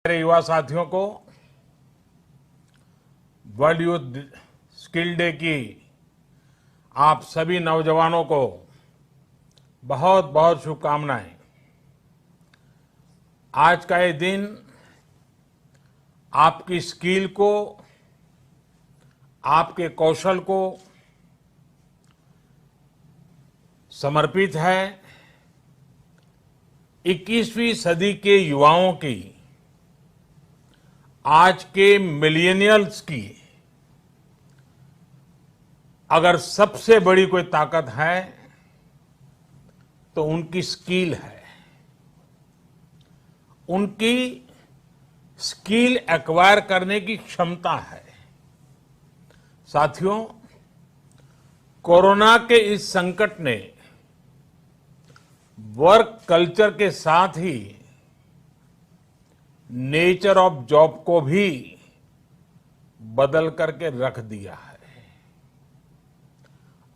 मेरे युवा साथियों को वर्ल्ड यूथ स्किल डे की आप सभी नौजवानों को बहुत बहुत शुभकामनाएं। आज का ये दिन आपकी स्किल को, आपके कौशल को समर्पित है। 21वीं सदी के युवाओं की, आज के मिलेनियल्स की अगर सबसे बड़ी कोई ताकत है तो उनकी स्किल है। उनकी स्किल एक्वायर करने की क्षमता है। साथियों, कोरोना के इस संकट ने वर्क कल्चर के साथ ही नेचर ऑफ जॉब को भी बदल करके रख दिया है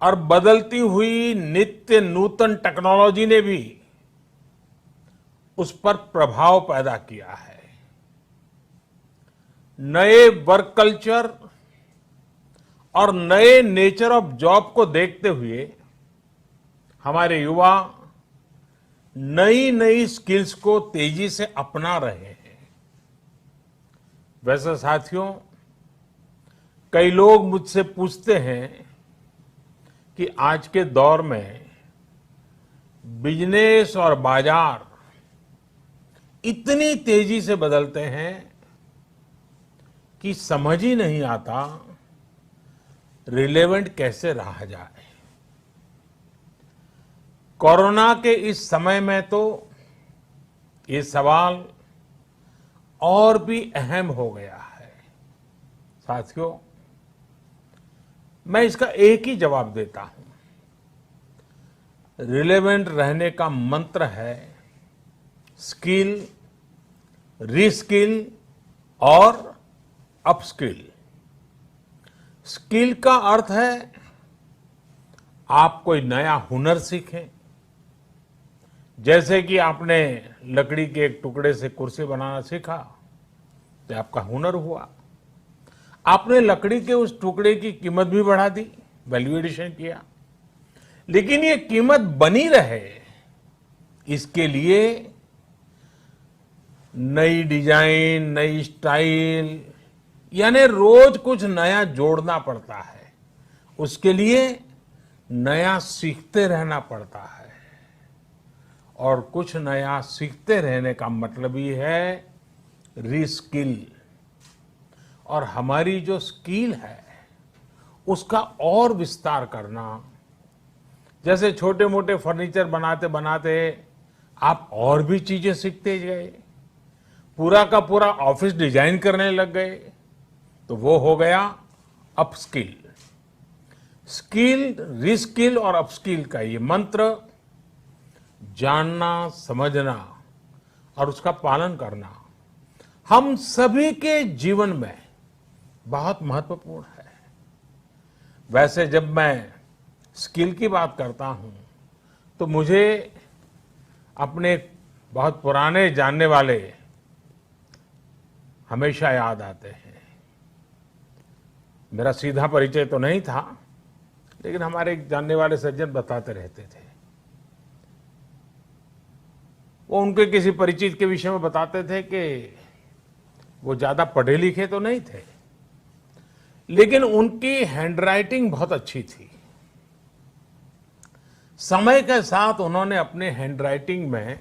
और बदलती हुई नित्य नूतन टेक्नोलॉजी ने भी उस पर प्रभाव पैदा किया है। नए वर्क कल्चर और नए नेचर ऑफ जॉब को देखते हुए हमारे युवा नई नई स्किल्स को तेजी से अपना रहे हैं। वैसे साथियों, कई लोग मुझसे पूछते हैं कि आज के दौर में बिजनेस और बाजार इतनी तेजी से बदलते हैं कि समझ ही नहीं आता रिलेवेंट कैसे रहा जाए। कोरोना के इस समय में तो ये सवाल और भी अहम हो गया है। साथियों, मैं इसका एक ही जवाब देता हूं। रिलेवेंट रहने का मंत्र है स्किल, रीस्किल और अपस्किल। स्किल का अर्थ है आप कोई नया हुनर सीखें। जैसे कि आपने लकड़ी के एक टुकड़े से कुर्सी बनाना सीखा तो आपका हुनर हुआ। आपने लकड़ी के उस टुकड़े की कीमत भी बढ़ा दी, वैल्यू एडिशन किया। लेकिन ये कीमत बनी रहे, इसके लिए नई डिजाइन, नई स्टाइल, यानी रोज कुछ नया जोड़ना पड़ता है। उसके लिए नया सीखते रहना पड़ता है। और कुछ नया सीखते रहने का मतलब ही है रीस्किल। और हमारी जो स्किल है उसका और विस्तार करना। जैसे छोटे मोटे फर्नीचर बनाते बनाते आप और भी चीजें सीखते गए, पूरा का पूरा ऑफिस डिजाइन करने लग गए, तो वो हो गया अपस्किल। स्किल, रीस्किल और अपस्किल का ये मंत्र जानना, समझना और उसका पालन करना हम सभी के जीवन में बहुत महत्वपूर्ण है। वैसे जब मैं स्किल की बात करता हूं तो मुझे अपने बहुत पुराने जानने वाले हमेशा याद आते हैं। मेरा सीधा परिचय तो नहीं था, लेकिन हमारे एक जानने वाले सज्जन बताते रहते थे। वो उनके किसी परिचित के विषय में बताते थे कि वो ज्यादा पढ़े लिखे तो नहीं थे, लेकिन उनकी हैंडराइटिंग बहुत अच्छी थी। समय के साथ उन्होंने अपने हैंडराइटिंग में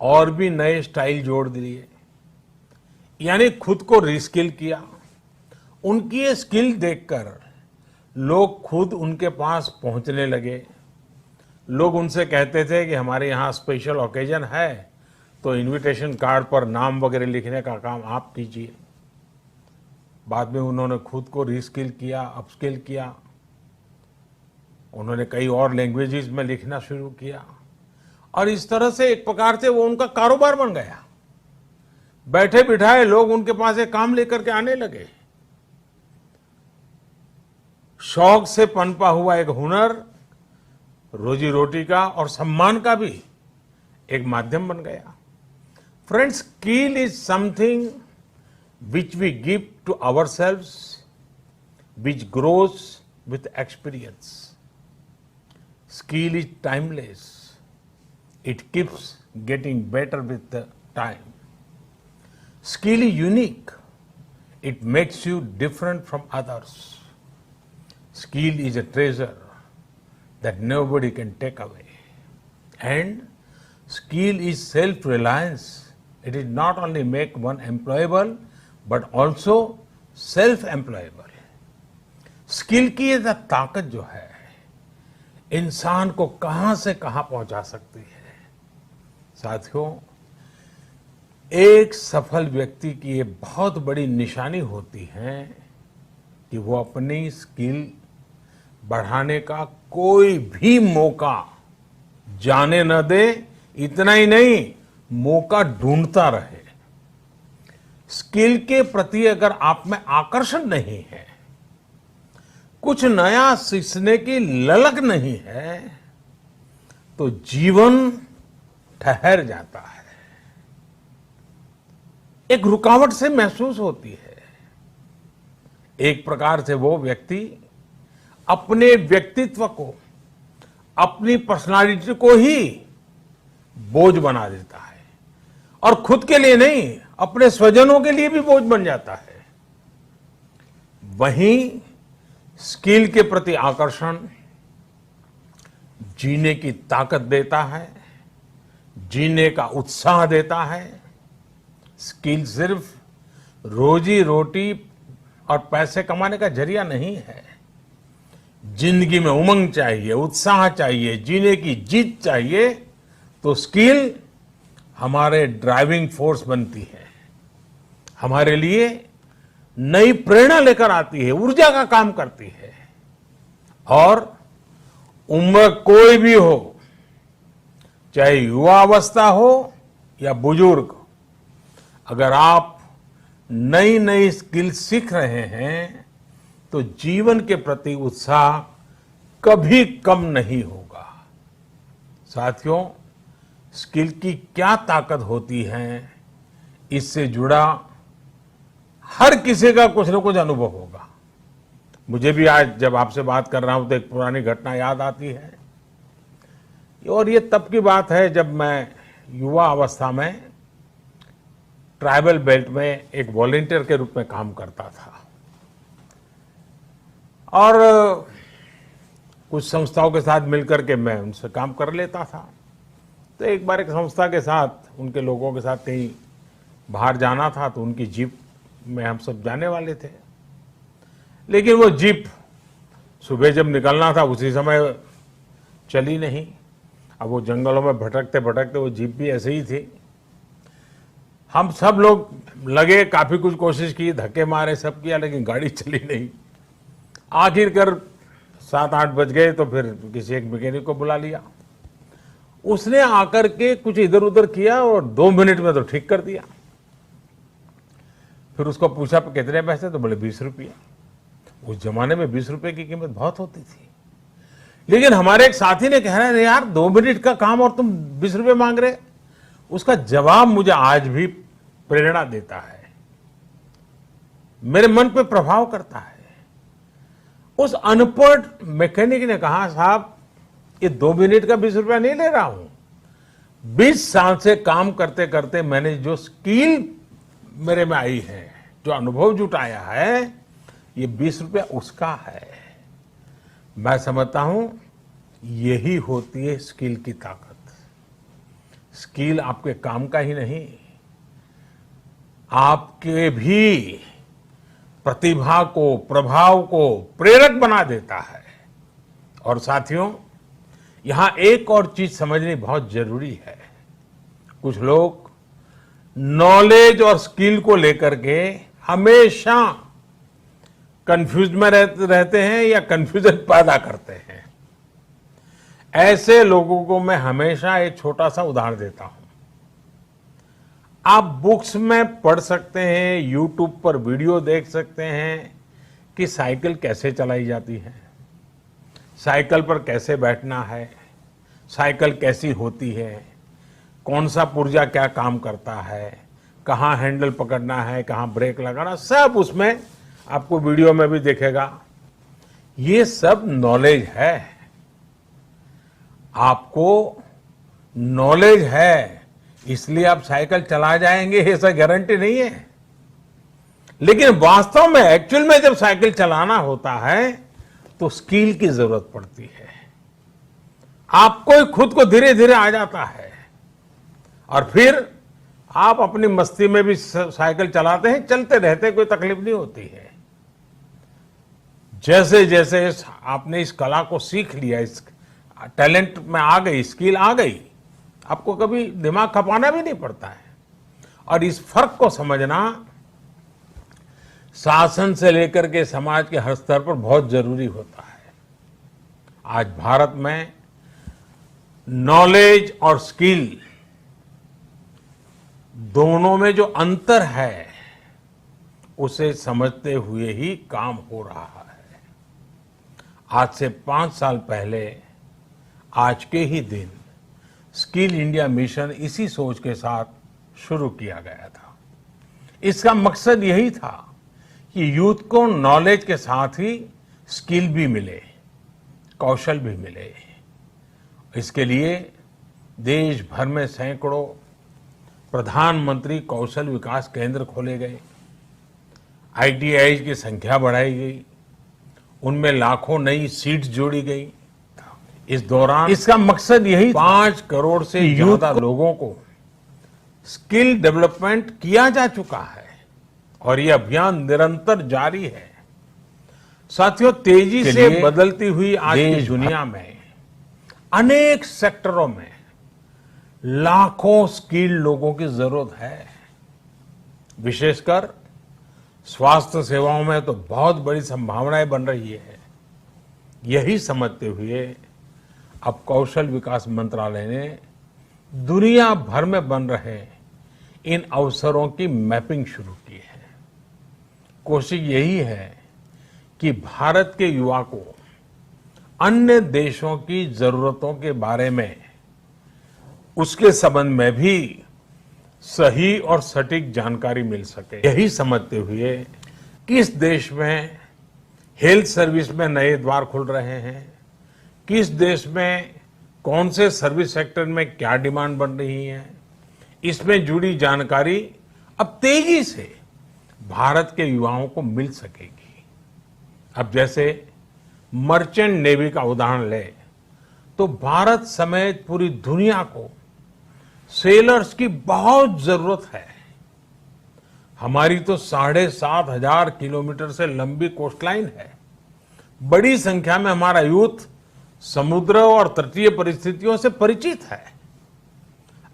और भी नए स्टाइल जोड़ दिए, यानी खुद को रीस्किल किया। उनकी ये स्किल देखकर लोग खुद उनके पास पहुंचने लगे। लोग उनसे कहते थे कि हमारे यहाँ स्पेशल ओकेजन है तो इनविटेशन कार्ड पर नाम वगैरह लिखने का काम आप कीजिए। बाद में उन्होंने खुद को रीस्किल किया, अपस्किल किया। उन्होंने कई और लैंग्वेजेस में लिखना शुरू किया और इस तरह से एक प्रकार से वो उनका कारोबार बन गया। बैठे बिठाए लोग उनके पास एक काम लेकर के आने लगे। शौक से पनपा हुआ एक हुनर रोजी रोटी का और सम्मान का भी एक माध्यम बन गया। Friends, skill is something which we give to ourselves, which grows with experience. Skill is timeless. It keeps getting better with the time. Skill is unique. It makes you different from others. Skill is a treasure that nobody can take away. And skill is self-reliance. It is not only make one employable, but also self-employable. Skill की ये ताकत जो है इंसान को कहां से कहां पहुंचा सकती है। साथियों, एक सफल व्यक्ति की ये बहुत बड़ी निशानी होती है कि वो अपनी स्किल बढ़ाने का कोई भी मौका जाने न दे। इतना ही नहीं, मौका ढूंढता रहे। स्किल के प्रति अगर आप में आकर्षण नहीं है, कुछ नया सीखने की ललक नहीं है, तो जीवन ठहर जाता है, एक रुकावट से महसूस होती है। एक प्रकार से वो व्यक्ति अपने व्यक्तित्व को, अपनी पर्सनालिटी को ही बोझ बना देता है और खुद के लिए नहीं, अपने स्वजनों के लिए भी बोझ बन जाता है। वहीं स्किल के प्रति आकर्षण जीने की ताकत देता है, जीने का उत्साह देता है। स्किल सिर्फ रोजी रोटी और पैसे कमाने का जरिया नहीं है। जिंदगी में उमंग चाहिए, उत्साह चाहिए, जीने की जीत चाहिए, तो स्किल हमारे ड्राइविंग फोर्स बनती है, हमारे लिए नई प्रेरणा लेकर आती है, ऊर्जा का काम करती है। और उम्र कोई भी हो, चाहे युवा अवस्था हो या बुजुर्ग, अगर आप नई नई स्किल सीख रहे हैं तो जीवन के प्रति उत्साह कभी कम नहीं होगा। साथियों, स्किल की क्या ताकत होती है, इससे जुड़ा हर किसी का कुछ न कुछ अनुभव होगा। मुझे भी आज जब आपसे बात कर रहा हूं तो एक पुरानी घटना याद आती है। और ये तब की बात है जब मैं युवा अवस्था में ट्राइबल बेल्ट में एक वॉलंटियर के रूप में काम करता था और कुछ संस्थाओं के साथ मिलकर के मैं उनसे काम कर लेता था। तो एक बार एक संस्था के साथ, उनके लोगों के साथ कहीं बाहर जाना था, तो उनकी जीप में हम सब जाने वाले थे। लेकिन वो जीप सुबह जब निकलना था उसी समय चली नहीं। अब वो जंगलों में भटकते भटकते वो जीप भी ऐसे ही थी। हम सब लोग लगे, काफी कुछ कोशिश की, धक्के मारे, सब किया, लेकिन गाड़ी चली नहीं। आखिरकार 7-8 बज गए तो फिर किसी एक मैकेनिक को बुला लिया। उसने आकर के कुछ इधर उधर किया और 2 मिनट में तो ठीक कर दिया। फिर उसको पूछा कितने पैसे, तो बोले 20 रुपये। उस जमाने में 20 रुपये की कीमत बहुत होती थी। लेकिन हमारे एक साथी ने कह रहे यार 2 मिनट का काम और तुम 20 रुपये मांग रहे। उसका जवाब मुझे आज भी प्रेरणा देता है, मेरे मन पे प्रभाव करता है। उस अनपढ़ मैकेनिक ने कहा, साहब ये 2 मिनट का 20 रुपया नहीं ले रहा हूं, 20 साल से काम करते करते मैंने जो स्किल मेरे में आई है, जो अनुभव जुटाया है, ये 20 रुपया उसका है। मैं समझता हूं यही होती है स्किल की ताकत। स्किल आपके काम का ही नहीं, आपके भी प्रतिभा को, प्रभाव को प्रेरक बना देता है। और साथियों, यहां एक और चीज समझनी बहुत जरूरी है। कुछ लोग नॉलेज और स्किल को लेकर के हमेशा कंफ्यूज में रहते हैं या कंफ्यूजन पैदा करते हैं। ऐसे लोगों को मैं हमेशा एक छोटा सा उदाहरण देता हूं। आप बुक्स में पढ़ सकते हैं, यूट्यूब पर वीडियो देख सकते हैं कि साइकिल कैसे चलाई जाती है, साइकिल पर कैसे बैठना है, साइकिल कैसी होती है, कौन सा पुर्जा क्या काम करता है, कहाँ हैंडल पकड़ना है, कहाँ ब्रेक लगाना, सब उसमें आपको वीडियो में भी दिखेगा। ये सब नॉलेज है। आपको नॉलेज है इसलिए आप साइकिल चला जाएंगे, ऐसा गारंटी नहीं है। लेकिन वास्तव में एक्चुअल में जब साइकिल चलाना होता है तो स्किल की जरूरत पड़ती है। आपको ही खुद को धीरे धीरे आ जाता है और फिर आप अपनी मस्ती में भी साइकिल चलाते हैं, चलते रहते, कोई तकलीफ नहीं होती है। जैसे जैसे आपने इस कला को सीख लिया, इस टैलेंट में आ गई, स्किल आ गई, आपको कभी दिमाग खपाना भी नहीं पड़ता है। और इस फर्क को समझना शासन से लेकर के समाज के हर स्तर पर बहुत जरूरी होता है। आज भारत में नॉलेज और स्किल दोनों में जो अंतर है उसे समझते हुए ही काम हो रहा है। आज से 5 साल पहले आज के ही दिन स्किल इंडिया मिशन इसी सोच के साथ शुरू किया गया था। इसका मकसद यही था कि यूथ को नॉलेज के साथ ही स्किल भी मिले, कौशल भी मिले। इसके लिए देश भर में सैकड़ों प्रधानमंत्री कौशल विकास केंद्र खोले गए, ITI की संख्या बढ़ाई गई, उनमें लाखों नई सीट्स जोड़ी गई। इस दौरान इसका मकसद यही 5 करोड़ से ज्यादा लोगों को स्किल डेवलपमेंट किया जा चुका है और ये अभियान निरंतर जारी है। साथियों, तेजी से बदलती हुई आज की दुनिया में अनेक सेक्टरों में लाखों स्किल लोगों की जरूरत है। विशेषकर स्वास्थ्य सेवाओं में तो बहुत बड़ी संभावनाएं बन रही है। यही समझते हुए अब कौशल विकास मंत्रालय ने दुनिया भर में बन रहे इन अवसरों की मैपिंग शुरू की है। कोशिश यही है कि भारत के युवा को अन्य देशों की जरूरतों के बारे में, उसके संबंध में भी सही और सटीक जानकारी मिल सके। यही समझते हुए किस देश में हेल्थ सर्विस में नए द्वार खुल रहे हैं, किस देश में कौन से सर्विस सेक्टर में क्या डिमांड बन रही है, इसमें जुड़ी जानकारी अब तेजी से भारत के युवाओं को मिल सकेगी। अब जैसे मर्चेंट नेवी का उदाहरण ले तो भारत समेत पूरी दुनिया को सेलर्स की बहुत जरूरत है। हमारी तो 7,500 किलोमीटर से लंबी कोस्टलाइन है। बड़ी संख्या में हमारा यूथ समुद्र और तटीय परिस्थितियों से परिचित है।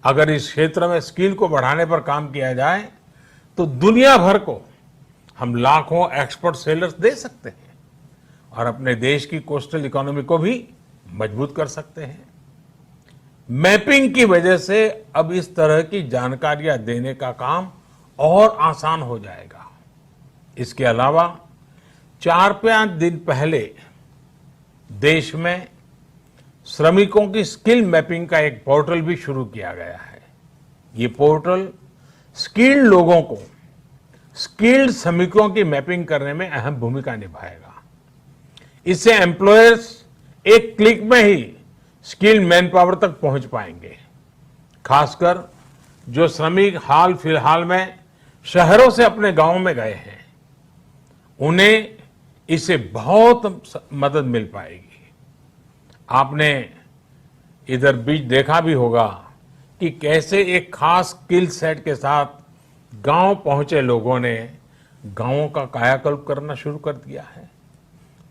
अगर इस क्षेत्र में स्किल को बढ़ाने पर काम किया जाए तो दुनिया भर को हम लाखों एक्सपर्ट सेलर्स दे सकते हैं और अपने देश की कोस्टल इकोनॉमी को भी मजबूत कर सकते हैं। मैपिंग की वजह से अब इस तरह की जानकारियां देने का काम और आसान हो जाएगा। इसके अलावा 4-5 दिन पहले देश में श्रमिकों की स्किल मैपिंग का एक पोर्टल भी शुरू किया गया है। ये पोर्टल स्किल्ड लोगों को स्किल्ड श्रमिकों की मैपिंग करने में अहम भूमिका निभाएगा। इससे एम्प्लॉयर्स एक क्लिक में ही स्किल्ड मैन पावर तक पहुंच पाएंगे। खासकर जो श्रमिक हाल फिलहाल में शहरों से अपने गांव में गए हैं, उन्हें इससे बहुत मदद मिल पाएगी। आपने इधर बीच देखा भी होगा कि कैसे एक खास स्किल सेट के साथ गांव पहुंचे लोगों ने गांवों का कायाकल्प करना शुरू कर दिया है।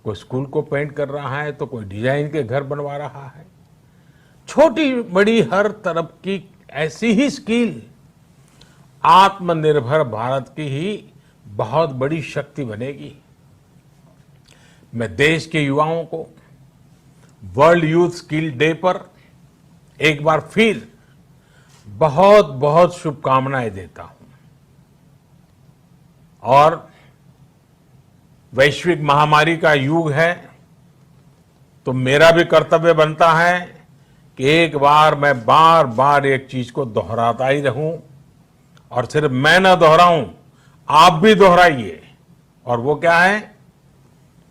कोई स्कूल को पेंट कर रहा है तो कोई डिजाइन के घर बनवा रहा है। छोटी बड़ी हर तरफ की ऐसी ही स्किल आत्मनिर्भर भारत की ही बहुत बड़ी शक्ति बनेगी। मैं देश के युवाओं को वर्ल्ड यूथ स्किल डे पर एक बार फिर बहुत बहुत शुभकामनाएं देता हूं और वैश्विक महामारी का युग है तो मेरा भी कर्तव्य बनता है कि एक बार मैं बार बार एक चीज को दोहराता ही रहूं, और सिर्फ मैं ना दोहराऊं, आप भी दोहराइए। और वो क्या है?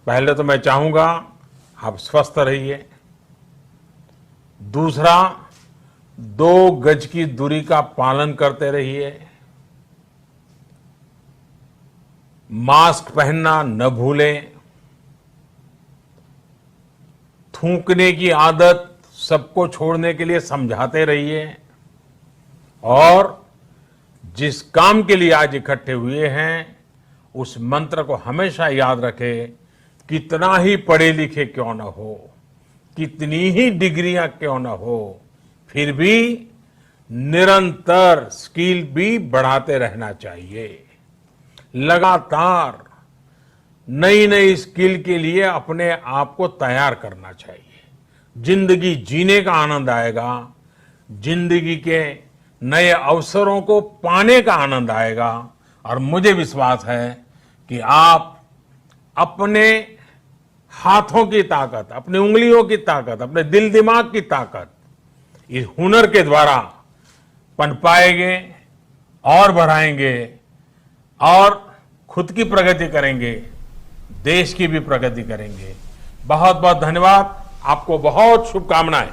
पहले तो मैं चाहूंगा आप स्वस्थ रहिए। दूसरा, 2 गज की दूरी का पालन करते रहिए। मास्क पहनना न भूलें। थूकने की आदत सबको छोड़ने के लिए समझाते रहिए। और जिस काम के लिए आज इकट्ठे हुए हैं, उस मंत्र को हमेशा याद रखें। कितना ही पढ़े लिखे क्यों न हो, कितनी ही डिग्रियां क्यों न हो, फिर भी निरंतर स्किल भी बढ़ाते रहना चाहिए। लगातार नई नई स्किल के लिए अपने आप को तैयार करना चाहिए। जिंदगी जीने का आनंद आएगा, जिंदगी के नए अवसरों को पाने का आनंद आएगा। और मुझे विश्वास है कि आप अपने हाथों की ताकत, अपनी उंगलियों की ताकत, अपने दिल दिमाग की ताकत इस हुनर के द्वारा पनपाएंगे और बढ़ाएंगे, और खुद की प्रगति करेंगे, देश की भी प्रगति करेंगे। बहुत बहुत धन्यवाद। आपको बहुत शुभकामनाएं।